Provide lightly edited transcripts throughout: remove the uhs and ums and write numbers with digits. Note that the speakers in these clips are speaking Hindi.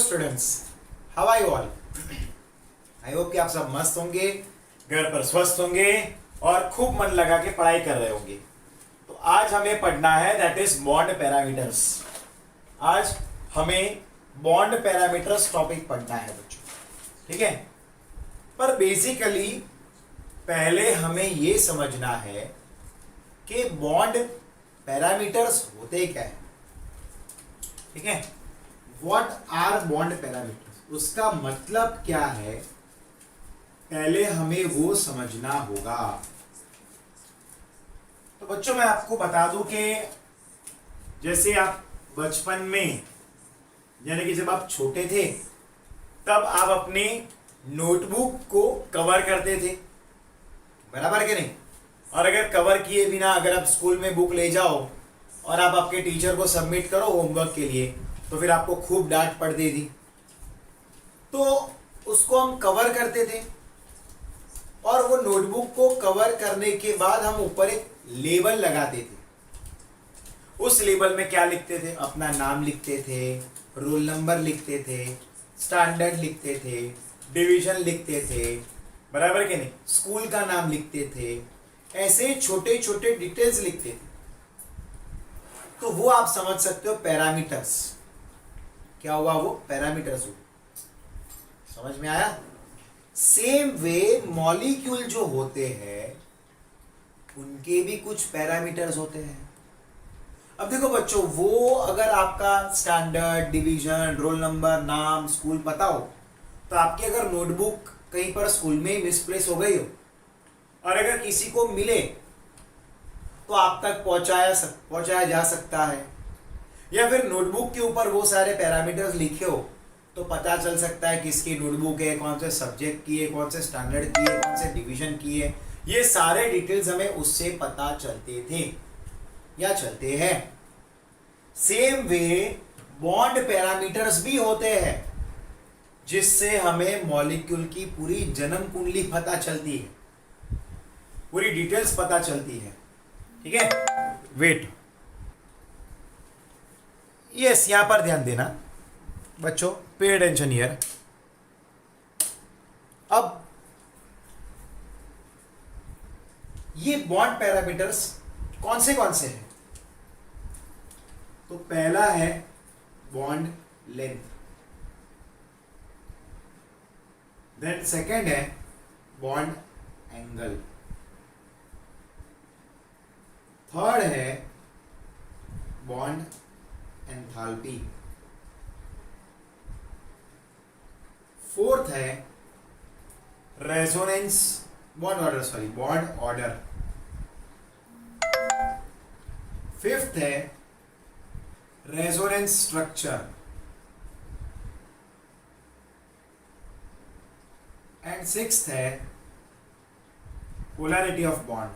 Students, how are you all? I hope कि आप सब मस्त होंगे, घर पर स्वस्थ होंगे और खूब मन लगा के पढ़ाई कर रहे होंगे। तो आज हमें पढ़ना है दैट इज बॉन्ड पैरामीटर्स। आज हमें बॉन्ड पैरामीटर्स टॉपिक पढ़ना है बच्चों, ठीक है। पर बेसिकली पहले हमें ये समझना है कि बॉन्ड पैरामीटर्स होते क्या है, ठीक है। व्हाट आर बॉन्ड पैरामीटर्स, उसका मतलब क्या है, पहले हमें वो समझना होगा। तो बच्चों मैं आपको बता दूं कि जैसे आप बचपन में यानी कि जब आप छोटे थे तब आप अपनी नोटबुक को कवर करते थे, बराबर के नहीं। और अगर कवर किए बिना अगर आप स्कूल में बुक ले जाओ और आप आपके टीचर को सबमिट करो होमवर्क के लिए तो फिर आपको खूब डांट पड़ती थी। तो उसको हम कवर करते थे और वो नोटबुक को कवर करने के बाद हम ऊपर एक लेबल लगाते थे। उस लेबल में क्या लिखते थे? अपना नाम लिखते थे, रोल नंबर लिखते थे, स्टैंडर्ड लिखते थे, डिवीजन लिखते थे, बराबर के नहीं, स्कूल का नाम लिखते थे, ऐसे छोटे छोटे डिटेल्स लिखते थे। तो वो आप समझ सकते हो पैरामीटर्स। क्या हुआ? वो पैरामीटर्स हुए। समझ में आया? सेम वे मॉलिक्यूल जो होते हैं उनके भी कुछ पैरामीटर्स होते हैं। अब देखो बच्चों, वो अगर आपका स्टैंडर्ड, डिवीजन, रोल नंबर, नाम, स्कूल पता हो तो आपकी अगर नोटबुक कहीं पर स्कूल में मिसप्लेस हो गई हो और अगर किसी को मिले तो आप तक पहुंचाया जा सकता है, या फिर नोटबुक के ऊपर वो सारे पैरामीटर्स लिखे हो तो पता चल सकता है किसकी नोटबुक है, कौन से सब्जेक्ट की है, कौन से स्टैंडर्ड की है, कौन से डिवीजन की है। ये सारे डिटेल्स हमें उससे पता चलते थे या चलते हैं। सेम वे बॉन्ड पैरामीटर्स भी होते हैं जिससे हमें मॉलिक्यूल की पूरी जन्म कुंडली पता चलती है, पूरी डिटेल्स पता चलती है, ठीक है। वेट, यस, यहां पर ध्यान देना बच्चों, पे अटेंशन हियर। अब ये बॉन्ड पैरामीटर्स कौन से हैं? तो पहला है बॉन्ड लेंथ, देन सेकंड है बॉन्ड एंगल, थर्ड है बॉन्ड एंथैल्पी, फोर्थ है रेजोनेंस बॉन्ड ऑर्डर, फिफ्थ है रेजोनेंस स्ट्रक्चर, एंड सिक्स्थ है polarity of bond.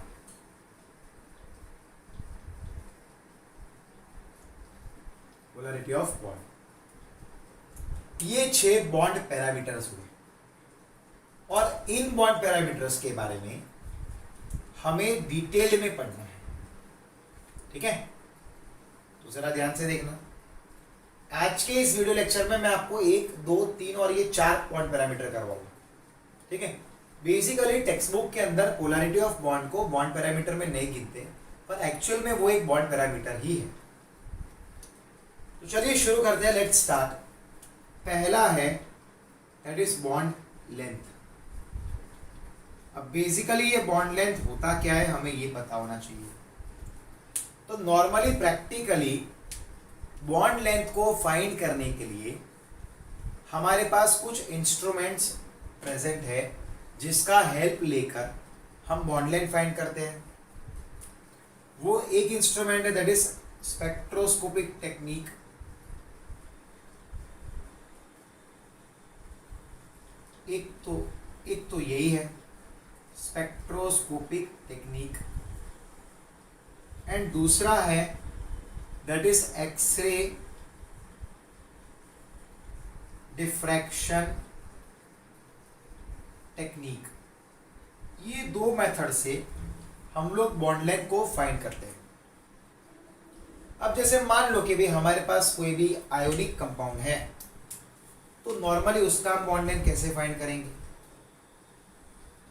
Polarity of bond, ये 6 बॉन्ड पैरामीटर्स हुए। और इन बॉन्ड पैरामीटर्स के बारे में हमें डिटेल में पढ़ना है, ठीक है। तो जरा ध्यान से देखना, आज के इस वीडियो लेक्चर में मैं आपको 1, 2, 3 और ये 4 बॉन्ड पैरामीटर करवाऊंगा, ठीक है। बेसिकली टेक्स्ट बुक के अंदर पोलैरिटी ऑफ बॉन्ड को बॉन्ड पैरामीटर में नहीं गिनते, पर एक्चुअल में वो एक बॉन्ड पैरामीटर ही है। तो चलिए शुरू करते हैं, लेट्स स्टार्ट। पहला है दैट इज बॉन्ड लेंथ। अब बेसिकली ये बॉन्ड लेंथ होता क्या है हमें ये पता होना चाहिए। तो नॉर्मली प्रैक्टिकली बॉन्ड लेंथ को फाइंड करने के लिए हमारे पास कुछ इंस्ट्रूमेंट्स प्रेजेंट है जिसका हेल्प लेकर हम बॉन्ड लेंथ फाइंड करते हैं। वो एक इंस्ट्रूमेंट है दैट इज स्पेक्ट्रोस्कोपिक टेक्निक। एक तो यही है स्पेक्ट्रोस्कोपिक टेक्निक, एंड दूसरा है that is X-ray diffraction technique. ये 2 मेथड से हम लोग बॉन्ड लेंथ को फाइंड करते हैं। अब जैसे मान लो कि भी हमारे पास कोई भी आयोनिक कंपाउंड है तो नॉर्मली उसका हम बॉन्ड लेंथ कैसे फाइंड करेंगे?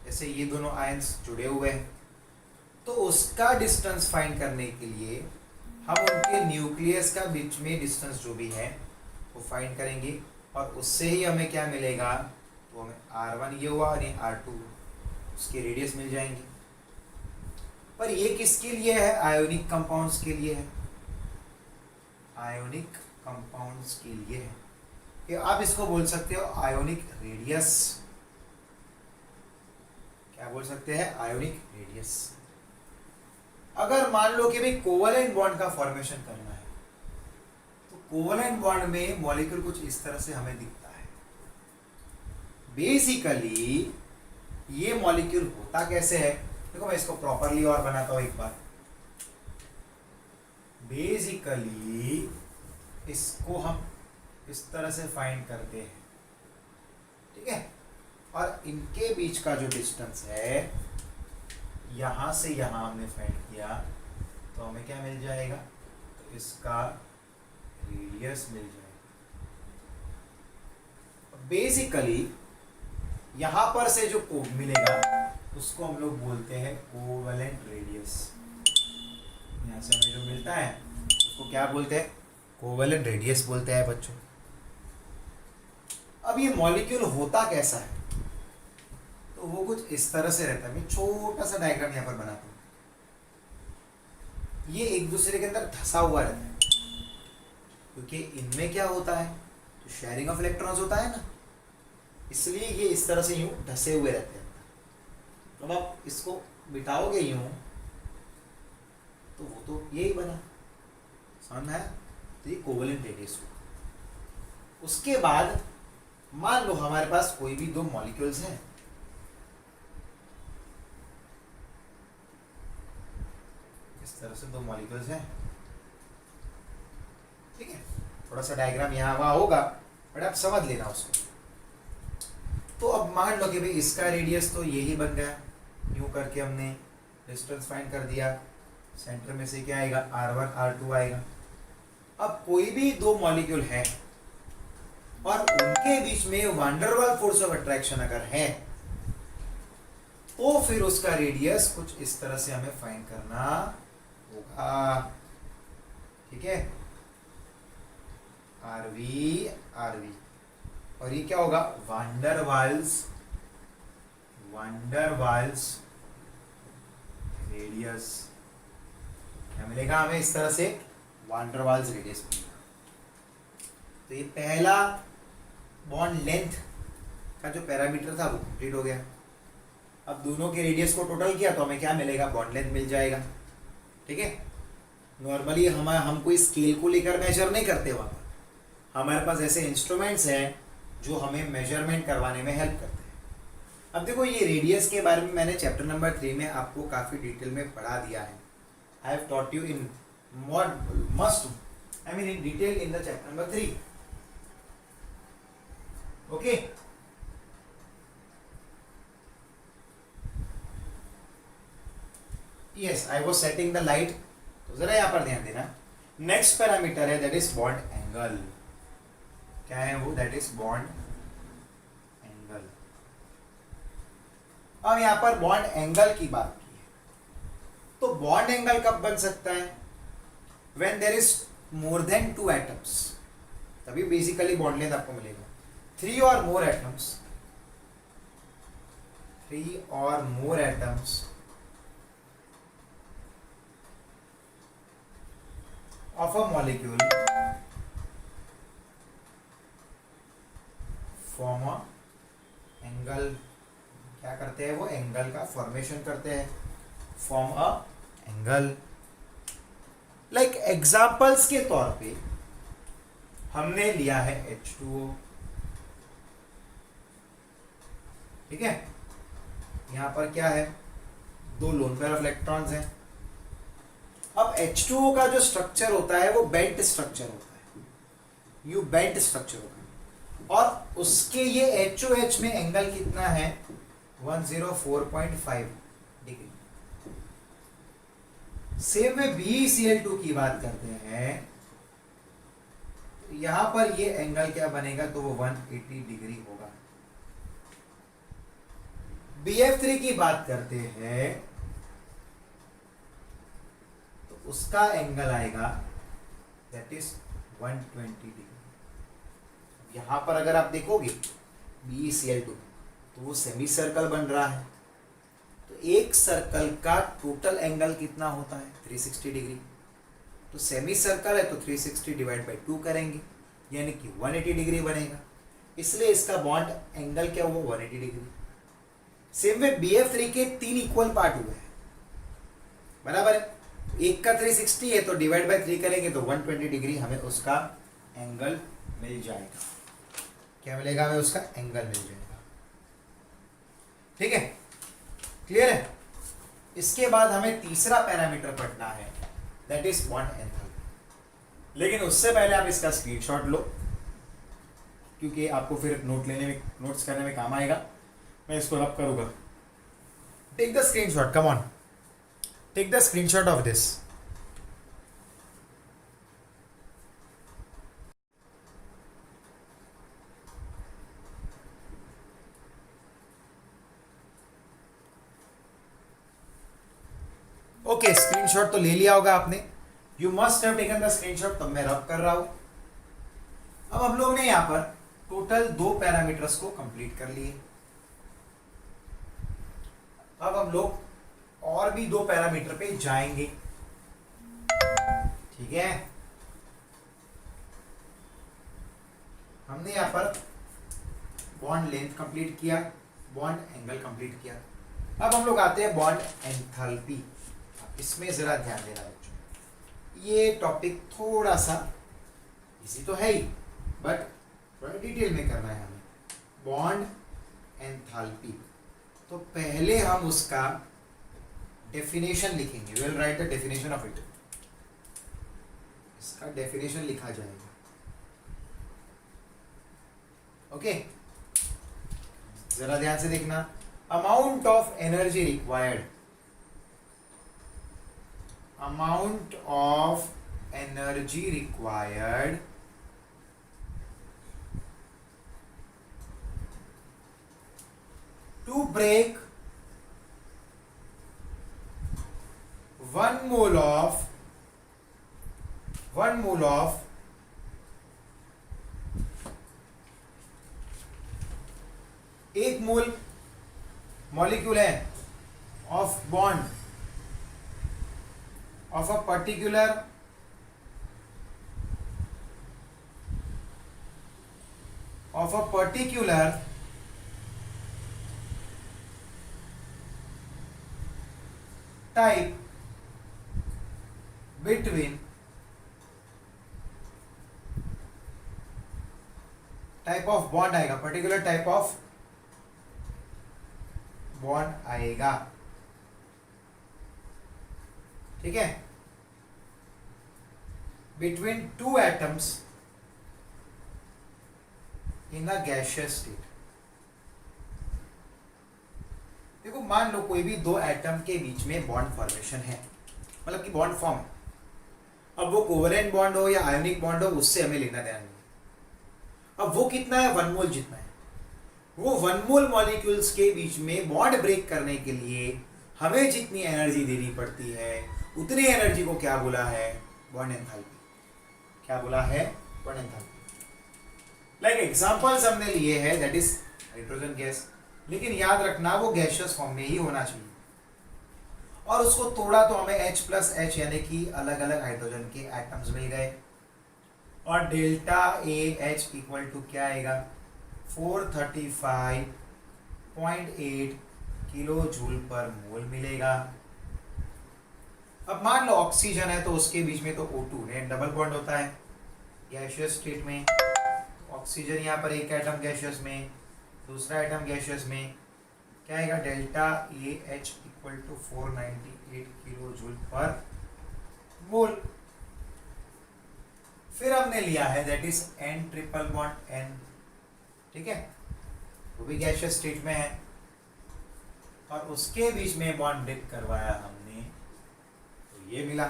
जैसे ये दोनों आयंस जुड़े हुए हैं, तो उसका डिस्टेंस फाइंड करने के लिए हम उनके न्यूक्लियस का बीच में डिस्टेंस जो भी है वो फाइंड करेंगे, और उससे ही हमें क्या मिलेगा, तो हमें R1 ये हुआ और ये R2 उसके रेडियस मिल जाएंगे। पर ये किसके लिए है? आयोनिक कंपाउंड्स के लिए है, आयोनिक कंपाउंड्स के लिए है। कि आप इसको बोल सकते हो आयोनिक रेडियस। क्या बोल सकते हैं? Ionic radius. अगर मान लो कि भाई कोवलेंट बॉन्ड का फॉर्मेशन करना है, तो कोवलेंट बॉन्ड में मॉलिक्यूल कुछ इस तरह से हमें दिखता है। बेसिकली ये मॉलिक्यूल होता कैसे है, देखो मैं इसको प्रॉपरली और बनाता हूं एक बार। बेसिकली इसको हम इस तरह से फाइंड करते हैं, ठीक है, और इनके बीच का जो डिस्टेंस है यहां से यहां हमने फाइंड किया, तो हमें क्या मिल जाएगा, तो इसका रेडियस मिल जाएगा। बेसिकली यहां पर से जो मिलेगा उसको हम लोग बोलते हैं कोवेलेंट रेडियस। यहां से हमें जो मिलता है उसको क्या बोलते हैं? कोवेलेंट रेडियस बोलते हैं बच्चों। अब ये मॉलिक्यूल होता कैसा है, तो वो कुछ इस तरह से रहता है। मैं छोटा सा डायग्राम यहां पर बनाता हूं। ये एक दूसरे के अंदर धसा हुआ रहता है, क्योंकि इनमें क्या होता है, तो शेयरिंग ऑफ इलेक्ट्रॉन्स होता है ना, इसलिए ये इस तरह से यूं धसे हुए रहते हैं। तो आप इसको बिठाओगे यूं, तो वो तो यही बना, समझ में आया? तो ये कोवेलेंट रेडियस हुआ। उसके बाद मान लो हमारे पास कोई भी दो मॉलिक्यूल्स हैं, इस तरह से दो मॉलिक्यूल्स हैं, ठीक है। थोड़ा सा डायग्राम यहाँ वहाँ होगा, बट आप समझ लेना उसको। तो अब मान लो कि भाई इसका रेडियस तो यही बन गया, यूं करके हमने डिस्टेंस फाइंड कर दिया। सेंटर में से क्या आएगा, R1 R2 आएगा। अब कोई भी दो मॉलिक्यूल है और उनके बीच में वैन-डेर-वाल्स फोर्स ऑफ अट्रैक्शन अगर है, तो फिर उसका रेडियस कुछ इस तरह से हमें फाइंड करना होगा, ठीक है। RV RV, और ये क्या होगा, वैन-डेर-वाल्स रेडियस। क्या मिलेगा हमें इस तरह से, वैन-डेर-वाल्स रेडियस मिलेगा। तो ये पहला बॉन्ड लेंथ का जो पैरामीटर था वो कंप्लीट हो गया। अब दोनों के रेडियस को टोटल किया तो हमें क्या मिलेगा, बॉन्ड लेंथ मिल जाएगा, ठीक है। नॉर्मली हम कोई स्केल को लेकर मेजर नहीं करते, वहाँ पर हमारे पास ऐसे इंस्ट्रूमेंट्स हैं जो हमें मेजरमेंट करवाने में हेल्प करते हैं। अब देखो ये रेडियस के बारे में मैंने चैप्टर नंबर 3 में आपको काफ़ी डिटेल में पढ़ा दिया है। I have taught you in in detail in the chapter number 3. Okay. Yes, I was setting the light. तो जरा यहाँ पर ध्यान देना। नेक्स्ट पैरामीटर है दैट इज बॉन्ड एंगल। क्या है वो, दैट इज बॉन्ड एंगल। अब यहाँ पर बॉन्ड एंगल की बात की है, तो बॉन्ड एंगल कब बन सकता है, when there is more than 2 atoms, तभी बेसिकली बॉन्ड लेंथ आपको मिलेगा। 3 or more atoms, 3 or more atoms of a molecule form a angle। क्या करते हैं वो, एंगल का फॉर्मेशन करते हैं, form a angle. Like examples के तौर पे हमने लिया है H2O, ठीक है। यहां पर क्या है, 2 लोन पेयर ऑफ इलेक्ट्रॉन्स हैं। अब H2O का जो स्ट्रक्चर होता है वो बेंट स्ट्रक्चर होता है, यू बेंट स्ट्रक्चर होता है, और उसके ये HOH में एंगल कितना है, 104.5 डिग्री। सेम में BeCl2 की बात करते हैं, तो यहां पर ये एंगल क्या बनेगा, तो वो 180 डिग्री होगा। BF3 की बात करते हैं तो उसका एंगल आएगा दैट इज 120 डिग्री। यहां पर अगर आप देखोगे BeCl2 तो वो सेमी सर्कल बन रहा है, तो एक सर्कल का टोटल एंगल कितना होता है 360 डिग्री। तो सेमी सर्कल है तो 360 डिवाइड बाई 2 करेंगे यानी कि 180 डिग्री बनेगा, इसलिए इसका बॉन्ड एंगल क्या हुआ 180 डिग्री। सेम वे BF3 के 3 इक्वल पार्ट हुए हैं, बराबर है। एक का 360 है तो डिवाइड बाई 3 करेंगे तो 120 डिग्री हमें उसका एंगल मिल जाएगा। क्या मिलेगा हमें, उसका एंगल मिल जाएगा। ठीक है, क्लियर है। इसके बाद हमें तीसरा पैरामीटर पढ़ना है दैट इज बॉन्ड एंथैल्पी। लेकिन उससे पहले आप इसका स्क्रीनशॉट लो क्योंकि आपको फिर नोट्स करने में काम आएगा। मैं इसको रब करूंगा। Take the screenshot, come on, take the screenshot of this. Okay, screenshot तो ले लिया होगा आपने। You must have taken the screenshot, तब मैं रब कर रहा हूं। अब हम लोग ने यहां पर टोटल 2 पैरामीटर्स को कंप्लीट कर लिए। अब हम लोग और भी 2 पैरामीटर पे जाएंगे, ठीक है। हमने यहां पर बॉन्ड लेंथ कंप्लीट किया, बॉन्ड एंगल कंप्लीट किया। अब हम लोग आते हैं बॉन्ड एंथैल्पी। इसमें जरा ध्यान देना बच्चों, ये टॉपिक थोड़ा सा इजी तो है ही बट थोड़ा डिटेल में करना है हमें। बॉन्ड एंथैल्पी, तो पहले हम उसका डेफिनेशन लिखेंगे। We will write the definition of it. इसका डेफिनेशन लिखा जाएगा, ओके। जरा ध्यान से देखना। Amount of energy required, amount of energy required to break 1 mole of 1 mole molecule है of bond of a particular type between type of bond आएगा, पर्टिकुलर टाइप ऑफ बॉन्ड आएगा, ठीक है, between 2 atoms in a gaseous state. देखो मान लो कोई भी 2 एटम के बीच में बॉन्ड फॉर्मेशन है, मतलब कि बॉन्ड फॉर्म है। अब वो कोवेलेंट बॉन्ड हो या आयोनिक बॉन्ड हो, उससे हमें लेना देना नहीं। अब वो कितना है, 1 मोल जितना है। वो 1 मोल मॉलिक्यूल्स के बीच में बॉन्ड ब्रेक करने के लिए हमें जितनी एनर्जी देनी पड़ती है उतनी एनर्जी को क्या बोला है, बॉन्ड एंथैल्पी। क्या बोला है, बॉन्ड एंथैल्पी। लाइक एग्जांपल्स हमने लिए हैं दैट इज हाइड्रोजन गैस, लेकिन याद रखना वो गैसियस फॉर्म में ही होना चाहिए। और उसको तोड़ा तो हमें H+H यानी कि अलग अलग हाइड्रोजन के एटम्स मिल गए, और डेल्टा AH इक्वल टू क्या आएगा, 435.8 किलो जूल पर मोल मिलेगा। अब मान लो ऑक्सीजन है तो उसके बीच में तो O2 ने डबल बॉन्ड होता है गैसियस स्टेट में। ऑक्सीजन यहाँ पर एक एटम गैसियस में, दूसरा एटम गैसियस में, क्या आएगा, delta AH equal to 498 kilo joule per mole. फिर हमने लिया है that is N triple bond N, ठीक है, वो भी गैसियस स्टेट में है, और उसके बीच में बॉन्ड ब्रेक करवाया हमने, तो ये मिला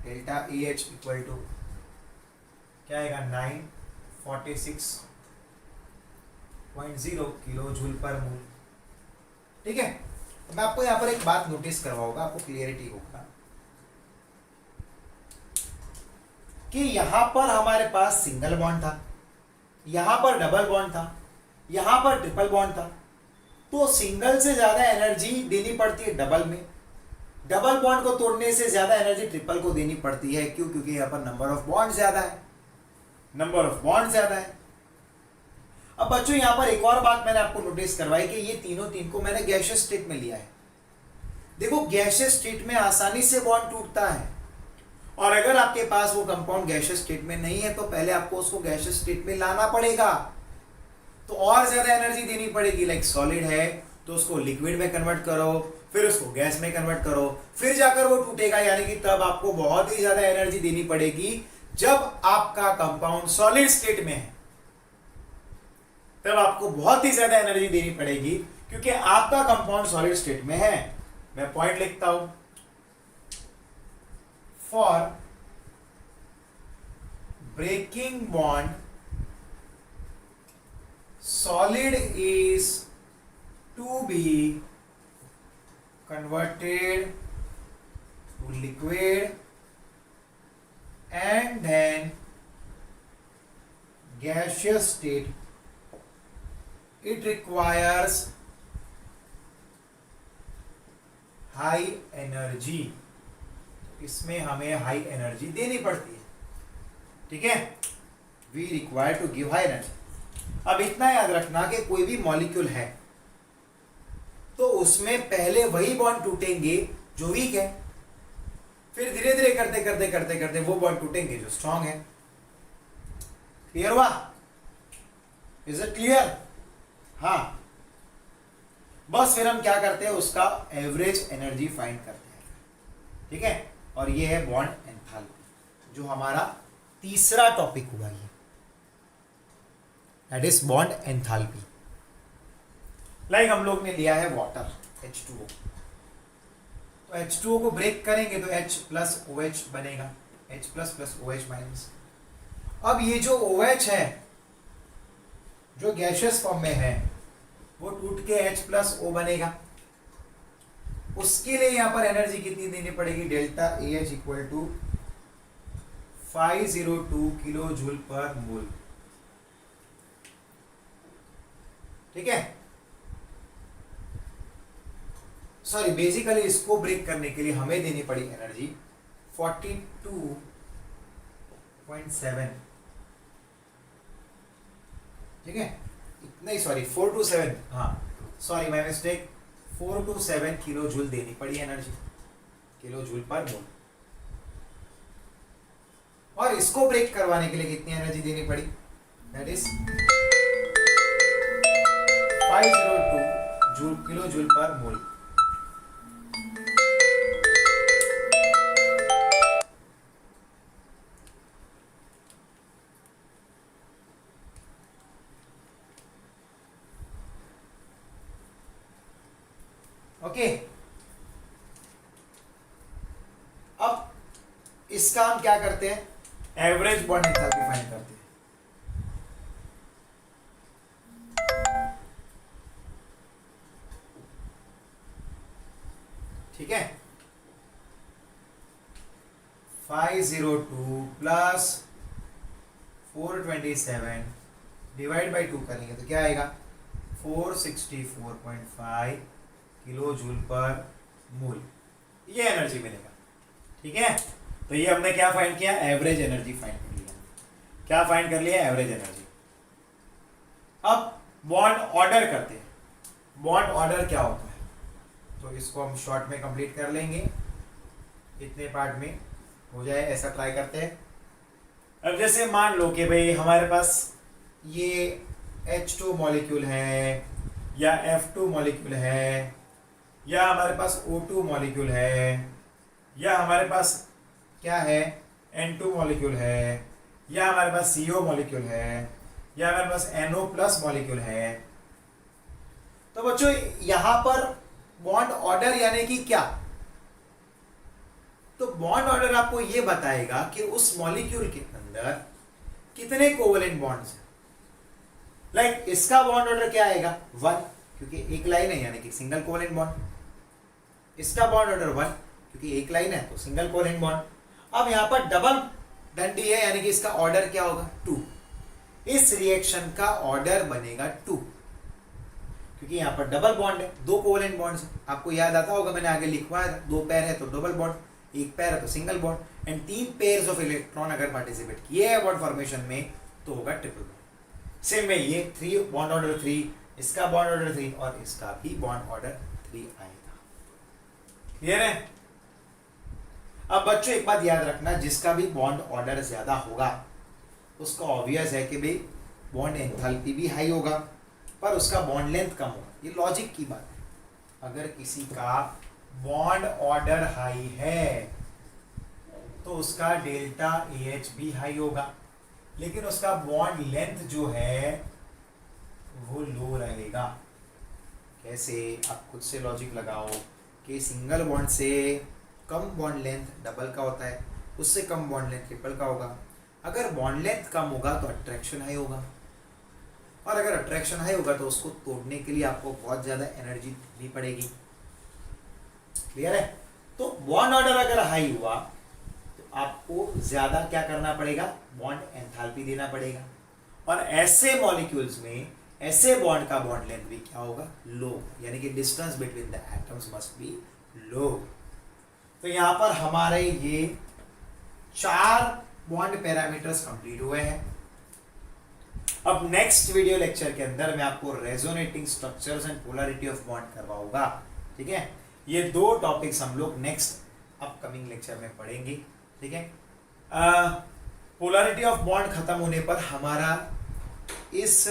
डेल्टा AH इक्वल टू क्या आएगा 946.0 किलो जूल पर मोल। ठीक है, तो मैं आपको यहाँ पर एक बात नोटिस करवाऊंगा, आपको क्लियरिटी होगा कि यहाँ पर हमारे पास सिंगल बॉन्ड था, यहाँ पर डबल बॉन्ड था, यहाँ पर ट्रिपल बॉन्ड था। तो सिंगल से ज्यादा एनर्जी देनी पड़ती है डबल में, डबल बॉन्ड को तोड़ने से ज्यादा एनर्जी ट्रिपल को देनी पड़ती है। क्यों? क्योंकि यहाँ पर नंबर ऑफ बॉन्ड ज्यादा है, नंबर ऑफ बॉन्ड ज्यादा है। अब बच्चों यहाँ पर एक और बात मैंने आपको नोटिस करवाई कि ये तीन को मैंने गैसियस स्टेट में लिया है। देखो गैसियस स्टेट में आसानी से बॉन्ड टूटता है, और अगर आपके पास वो कंपाउंड गैसियस स्टेट में नहीं है तो पहले आपको उसको गैसियस स्टेट में लाना पड़ेगा, तो और ज्यादा एनर्जी देनी पड़ेगी। लाइक सॉलिड है तो उसको लिक्विड में कन्वर्ट करो, फिर उसको गैस में कन्वर्ट करो, फिर जाकर वो टूटेगा। यानी कि तब आपको बहुत ही ज्यादा एनर्जी देनी पड़ेगी। जब आपका कंपाउंड सॉलिड स्टेट में है तब आपको बहुत ही ज्यादा एनर्जी देनी पड़ेगी, क्योंकि आपका कंपाउंड सॉलिड स्टेट में है। मैं पॉइंट लिखता हूं, for breaking bond solid is to be converted to liquid and then gaseous state. It requires high energy. इसमें हमें हाई एनर्जी देनी पड़ती है। ठीक है, we require to give high energy. अब इतना याद रखना कि कोई भी मॉलिक्यूल है तो उसमें पहले वही बॉन्ड टूटेंगे जो वीक है, फिर धीरे धीरे करते करते करते करते वो बॉन्ड टूटेंगे जो स्ट्रांग है। क्लियर हुआ? Is it clear? हाँ, बस फिर हम क्या करते हैं, उसका एवरेज एनर्जी फाइंड करते हैं। ठीक है, और ये है बॉन्ड एंथैल्पी, जो हमारा तीसरा टॉपिक हुआ। ये that is bond enthalpy. Like हम लोग ने लिया है वाटर H2O, तो H2O को ब्रेक करेंगे तो H प्लस OH बनेगा, H plus plus OH minus. अब ये जो OH है जो गैसियस फॉर्म में है वो टूट के H प्लस O बनेगा। उसके लिए यहां पर एनर्जी कितनी देनी पड़ेगी, delta AH equal to 502 kilo joule per mole. ठीक है, सॉरी बेसिकली इसको ब्रेक करने के लिए हमें देनी पड़ी एनर्जी 42.7। ठीक है, इतना ही, सॉरी 427, हाँ sorry my mistake, 427 kilo joule देनी पड़ी एनर्जी, किलो जूल पर मोल। और इसको ब्रेक करवाने के लिए कितनी एनर्जी देनी पड़ी, that is 502 joule kilo joule per mole. Okay, अब इसका हम क्या करते हैं, एवरेज बॉन्ड एंथैल्पी फाइंड करते हैं। ठीक है, 502 प्लस 427 डिवाइड बाई 2 करेंगे तो क्या आएगा, 464.5 किलो जूल पर मोल, ये एनर्जी मिलेगा। ठीक है, तो ये हमने क्या फाइंड किया, एवरेज एनर्जी फाइंड कर लिया। क्या फाइंड कर लिया, एवरेज एनर्जी। अब बॉन्ड ऑर्डर करते हैं। बॉन्ड ऑर्डर क्या होता है, तो इसको हम शॉर्ट में कंप्लीट कर लेंगे, इतने पार्ट में हो जाए ऐसा ट्राई करते हैं। अब जैसे मान लो कि भाई हमारे पास ये H2 मॉलिक्यूल है या F2 मॉलिक्यूल है या हमारे पास O2 मॉलिक्यूल है या हमारे पास क्या है N2 मॉलिक्यूल है या हमारे पास CO मॉलिक्यूल है या हमारे पास NO प्लस मॉलिक्यूल है। तो बच्चों यहां पर बॉन्ड ऑर्डर यानी कि क्या, तो बॉन्ड ऑर्डर आपको यह बताएगा कि उस मॉलिक्यूल के अंदर कितने कोवेलेंट बॉन्ड्स हैं। लाइक इसका बॉन्ड ऑर्डर क्या आएगा 1, क्योंकि एक लाइन है यानी कि सिंगल कोवेलेंट बॉन्ड। इसका बॉन्ड ऑर्डर 1, क्योंकि एक लाइन है तो सिंगल कोवेलेंट बॉन्ड। अब यहाँ पर डबल डंडी है यानी कि इसका ऑर्डर क्या होगा 2। इस रिएक्शन का ऑर्डर बनेगा 2, क्योंकि यहाँ पर डबल बॉन्ड है, 2 कोवेलेंट बॉन्ड्स है। आपको याद आता होगा मैंने आगे लिखवाया था, 2 पैर है तो डबल बॉन्ड, 1 पैर है तो single bond, and 3 pairs of electron अगर पार्टिसिपेट किए हैं बॉन्ड फॉर्मेशन में तो होगा ट्रिपल बॉन्ड। सेम वे ये 3 बॉन्ड ऑर्डर 3, इसका बॉन्ड ऑर्डर 3 और इसका भी बॉन्ड ऑर्डर 3 आएगा। क्लियर है। अब बच्चों एक बात याद रखना, जिसका भी बॉन्ड ऑर्डर ज्यादा होगा उसका ऑब्वियस है कि भाई बॉन्ड एंथैल्पी भी हाई होगा पर उसका बॉन्ड लेंथ कम होगा। ये लॉजिक की बात है। अगर किसी का बॉन्ड ऑर्डर हाई है तो उसका डेल्टा AH भी हाई होगा, लेकिन उसका बॉन्ड लेंथ जो है वो लो रहेगा। कैसे, आप खुद से लॉजिक लगाओ कि सिंगल बॉन्ड से कम बॉन्ड लेंथ डबल का होता है, उससे कम बॉन्ड लेंथ ट्रिपल का होगा। अगर बॉन्ड लेंथ कम होगा तो अट्रैक्शन हाई होगा, और अगर अट्रैक्शन हाई होगा तो उसको तोड़ने के लिए आपको बहुत ज़्यादा एनर्जी भी पड़ेगी। क्लियर है। तो बॉन्ड ऑर्डर अगर हाई हुआ तो आपको ज़्यादा क्या करना पड़ेगा, बॉन्ड एंथैल्पी देना पड़ेगा, और ऐसे मॉलिक्यूल्स में ऐसे बॉन्ड का बॉन्ड लेंथ भी क्या होगा, लो, यानी कि distance between the atoms must be low. तो यहाँ पर हमारे ये 4 बॉन्ड पैरामीटर्स कंप्लीट हुए हैं। अब नेक्स्ट वीडियो लेक्चर के अंदर मैं आपको resonating structures and polarity of bond करवाऊंगा। ठीक है, ये 2 टॉपिक्स हम लोग नेक्स्ट अपकमिंग लेक्चर में पढ़ेंगे। ठीक है, पोलैरिटी ऑफ बॉन्ड खत्म होने पर हमारा इस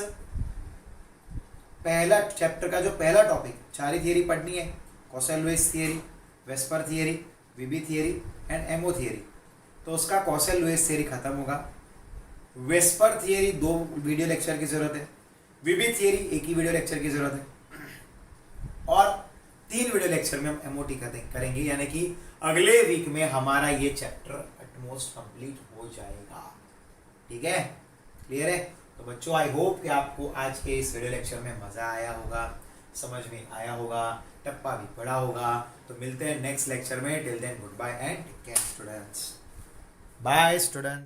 पहला चैप्टर का जो पहला टॉपिक 4 ही थियरी पढ़नी है, Kossel Lewis theory, VSEPR theory, VB theory and MO theory. तो उसका कॉसेल-लुईस थियरी खत्म होगा। वेस्पर थियरी 2 वीडियो लेक्चर की जरूरत है, विबी थियरी 1 ही वीडियो लेक्चर की जरूरत है, और 3 वीडियो लेक्चर में हम एमओटी करेंगे, यानी कि अगले वीक में हमारा ये चैप्टर ऑलमोस्ट कंप्लीट हो जाएगा। ठीक है, क्लियर है। तो बच्चों आई होप कि आपको आज के इस वीडियो लेक्चर में मजा आया होगा, समझ में आया होगा, टप्पा भी पड़ा होगा। तो मिलते हैं नेक्स्ट लेक्चर में। Till then good bye and take care students. Bye students.